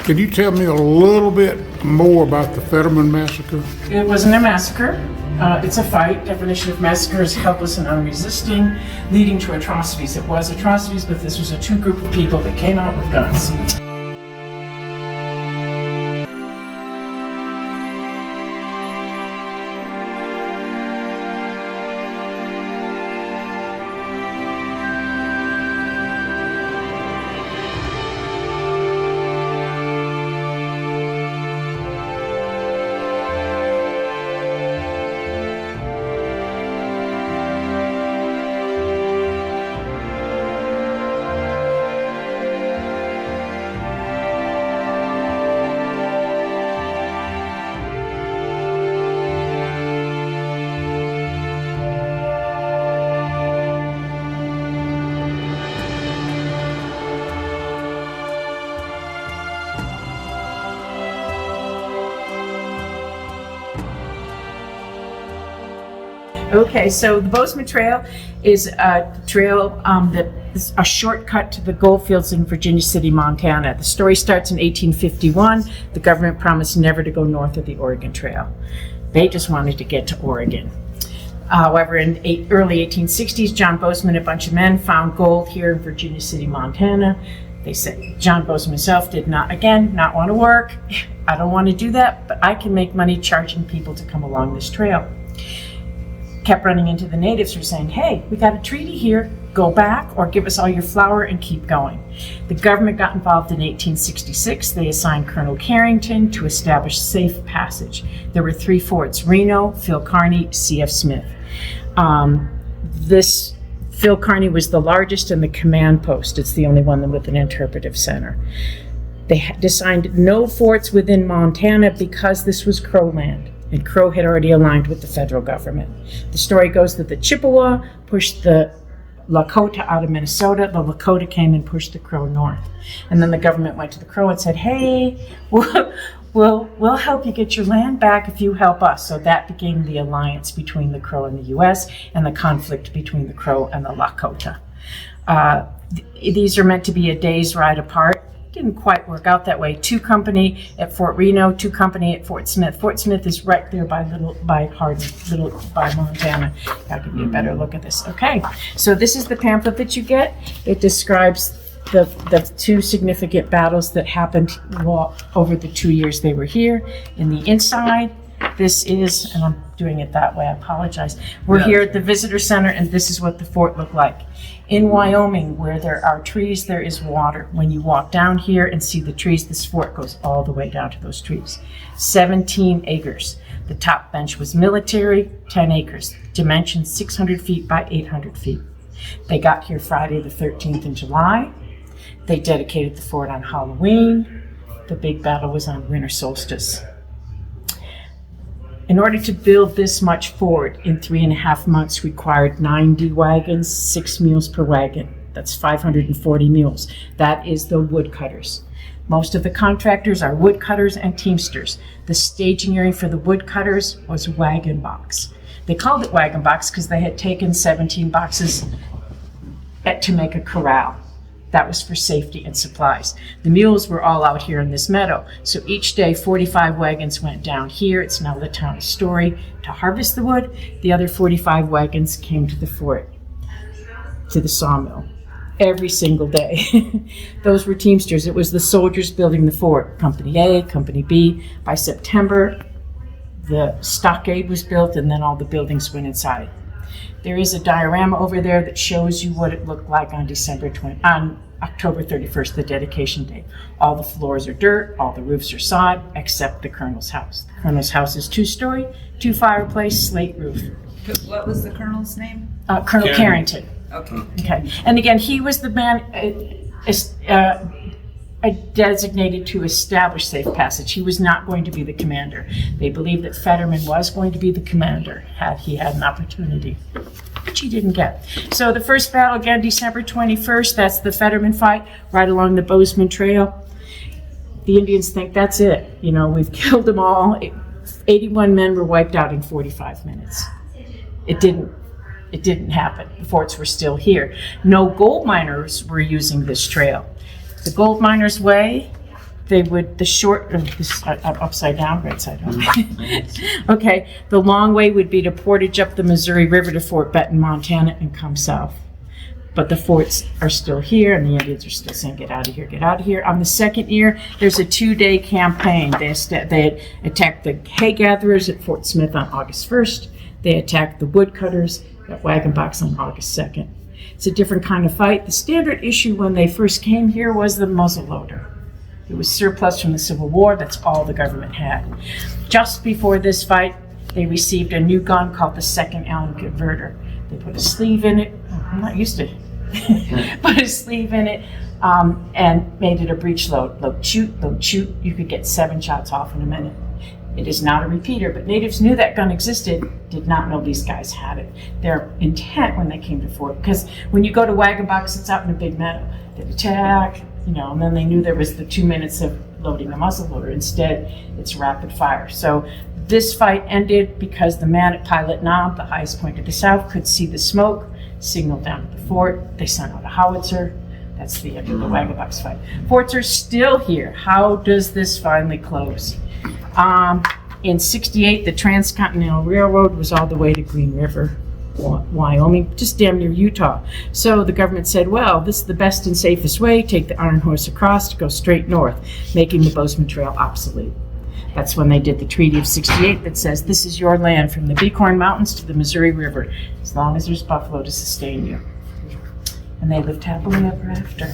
Can you tell me a little bit more about the Fetterman Massacre? It wasn't a massacre. It's a fight. Definition of massacre is helpless and unresisting, leading to atrocities. It was atrocities, but this was a two group of people that came out with guns. Okay, so the Bozeman Trail is a trail that is a shortcut to the gold fields in Virginia City, Montana. The story starts in 1851. The government promised never to go north of the Oregon Trail. They just wanted to get to Oregon. However, in early 1860s, John Bozeman and a bunch of men found gold here in Virginia City, Montana. They said, John Bozeman himself did not want to work. I don't want to do that, but I can make money charging people to come along this trail. Kept running into the natives who were saying, hey, we got a treaty here, go back or give us all your flour and keep going. The government got involved in 1866. They assigned Colonel Carrington to establish safe passage. There were 3 forts, Reno, Phil Kearny, C.F. Smith. Phil Kearny was the largest and the command post. It's the only one with an interpretive center. They assigned no forts within Montana because this was Crow land. And Crow had already aligned with the federal government. The story goes that the Chippewa pushed the Lakota out of Minnesota. The Lakota came and pushed the Crow north. And then the government went to the Crow and said, hey, we'll help you get your land back if you help us. So that became the alliance between the Crow and the U.S. and the conflict between the Crow and the Lakota. These are meant to be a day's ride apart. Didn't quite work out that way. 2 company at Fort Reno, 2 company at Fort Smith. Fort Smith is right there by Montana. I'll give you a better look at this. Okay, so this is the pamphlet that you get. It describes the 2 significant battles that happened over the 2 years they were here. In the inside, this is, and I'm doing it that way, I apologize. We're here at the visitor center, and this is what the fort looked like. In Wyoming, where there are trees, there is water. When you walk down here and see the trees, this fort goes all the way down to those trees. 17 acres. The top bench was military, 10 acres. Dimensions 600 feet by 800 feet. They got here Friday the 13th in July. They dedicated the fort on Halloween. The big battle was on winter solstice. In order to build this much fort in 3.5 months required 90 wagons, 6 mules per wagon. That's 540 mules. That is the woodcutters. Most of the contractors are woodcutters and teamsters. The staging area for the woodcutters was Wagon Box. They called it Wagon Box because they had taken 17 boxes to make a corral. That was for safety and supplies. The mules were all out here in this meadow. So each day, 45 wagons went down here. It's now the town of Story to harvest the wood. The other 45 wagons came to the fort, to the sawmill, every single day. Those were teamsters. It was the soldiers building the fort, Company A, Company B. By September, the stockade was built and then all the buildings went inside. There is a diorama over there that shows you what it looked like on October 31st, the dedication day. All the floors are dirt, all the roofs are sod, except the Colonel's house. The Colonel's house is 2-story, 2 fireplace, slate roof. What was the Colonel's name? Colonel Carrington. Okay. And again, he was the man designated to establish safe passage. He was not going to be the commander. They believed that Fetterman was going to be the commander had he had an opportunity, which he didn't get. So the first battle, again, December 21st, that's the Fetterman Fight, right along the Bozeman Trail. The Indians think that's it. You know, we've killed them all. 81 men were wiped out in 45 minutes. It didn't happen. The forts were still here. No gold miners were using this trail. The gold miners' way They would, upside down, right side up. Okay, the long way would be to portage up the Missouri River to Fort Benton, Montana, and come south. But the forts are still here, and the Indians are still saying, get out of here, get out of here. On the second year, there's a 2-day campaign. They attacked the hay gatherers at Fort Smith on August 1st. They attacked the woodcutters at Wagon Box on August 2nd. It's a different kind of fight. The standard issue when they first came here was the muzzleloader. It was surplus from the Civil War. That's all the government had. Just before this fight, they received a new gun called the Second Allen Converter. They put a sleeve in it. I'm not used to it. Put a sleeve in it and made it a breech load. Load, shoot. You could get 7 shots off in a minute. It is not a repeater, but natives knew that gun existed, did not know these guys had it. Their intent when they came to Fort, because when you go to Wagon Box, it's out in a big meadow. They'd attack, and then they knew there was the 2 minutes of loading the muzzleloader. Instead, it's rapid fire. So this fight ended because the man at Pilot Knob, the highest point of the south, could see the smoke, signaled down to the fort. They sent out a howitzer. That's the end of the Wagon Box fight. Forts are still here. How does this finally close? In '68, the Transcontinental Railroad was all the way to Green River, Wyoming, just damn near Utah. So the government said, well, this is the best and safest way. Take the Iron Horse across to go straight north, making the Bozeman Trail obsolete. That's when they did the Treaty of '68 that says this is your land from the Bighorn Mountains to the Missouri River, as long as there's buffalo to sustain you. And they lived happily ever after.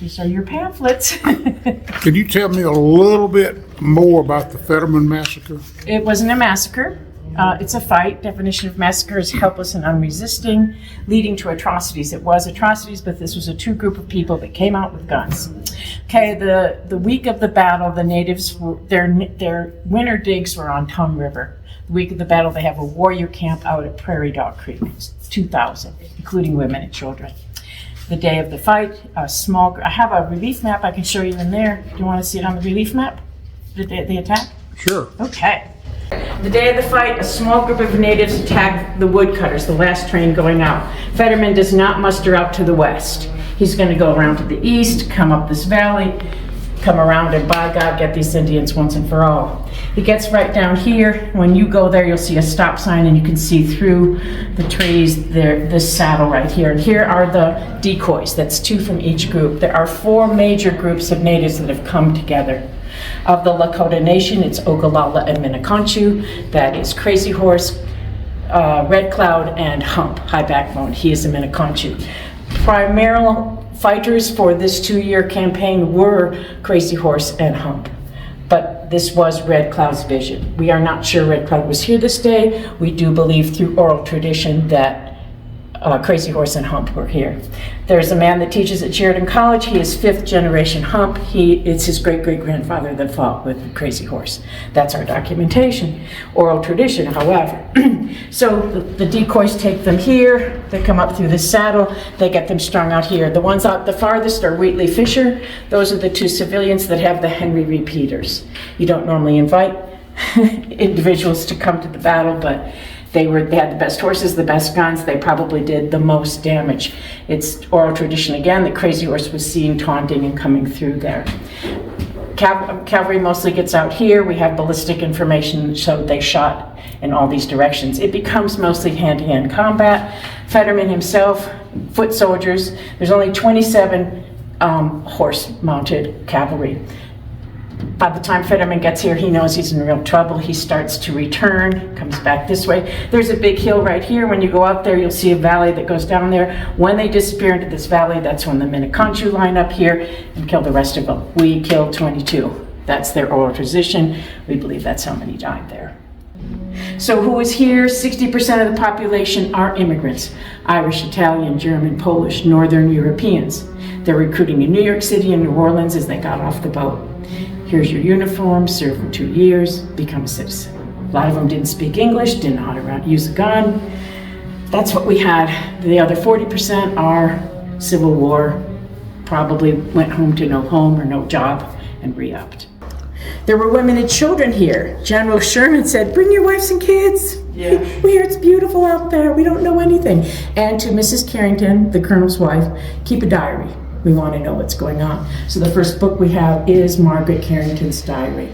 These are your pamphlets. Can you tell me a little bit more about the Fetterman Massacre? It wasn't a massacre. It's a fight. Definition of massacre is helpless and unresisting, leading to atrocities. It was atrocities, but this was a 2 group of people that came out with guns. Okay, the week of the battle, the natives, their winter digs were on Tongue River. The week of the battle, they have a warrior camp out at Prairie Dog Creek. It's 2,000, including women and children. The day of the fight, I have a relief map I can show you in there. Do you want to see it on the relief map? The attack? Sure. Okay. The day of the fight, a small group of natives attacked the woodcutters, the last train going out. Fetterman does not muster out to the west. He's going to go around to the east, come up this valley, come around, and by God, get these Indians once and for all. He gets right down here. When you go there, you'll see a stop sign, and you can see through the trees there, this saddle right here. And here are the decoys. That's 2 from each group. There are 4 major groups of natives that have come together. Of the Lakota Nation, it's Ogallala and Minneconchu. That is Crazy Horse, Red Cloud, and Hump, High Backbone. He is a Minneconchu. Primary fighters for this 2-year campaign were Crazy Horse and Hump. But this was Red Cloud's vision. We are not sure Red Cloud was here this day. We do believe through oral tradition that Crazy Horse and Hump were here. There's a man that teaches at Sheridan College. He is 5th generation Hump. It's his great-great-grandfather that fought with Crazy Horse. That's our documentation. Oral tradition, however. So the decoys take them here. They come up through this saddle. They get them strung out here. The ones out the farthest are Wheatley Fisher. Those are the 2 civilians that have the Henry repeaters. You don't normally invite individuals to come to the battle, but they had the best horses, the best guns. They probably did the most damage. It's oral tradition again that Crazy Horse was seen taunting and coming through there. Cavalry mostly gets out here. We have ballistic information that showed they shot in all these directions. It becomes mostly hand-to-hand combat. Fetterman himself, foot soldiers. There's only 27 horse-mounted cavalry. By the time Fetterman gets here, he knows he's in real trouble. He starts to return, comes back this way. There's a big hill right here. When you go out there, you'll see a valley that goes down there. When they disappear into this valley, that's when the Minneconchu line up here and kill the rest of them. We killed 22. That's their oral tradition. We believe that's how many died there. So who is here? 60% of the population are immigrants. Irish, Italian, German, Polish, Northern Europeans. They're recruiting in New York City and New Orleans as they got off the boat. Here's your uniform, serve for 2 years, become a citizen. A lot of them didn't speak English, didn't know how to use a gun. That's what we had. The other 40% are Civil War, probably went home to no home or no job and re-upped. There were women and children here. General Sherman said, bring your wives and kids. Yeah. We hear it's beautiful out there. We don't know anything. And to Mrs. Carrington, the colonel's wife, keep a diary. We want to know what's going on. So the first book we have is Margaret Carrington's diary.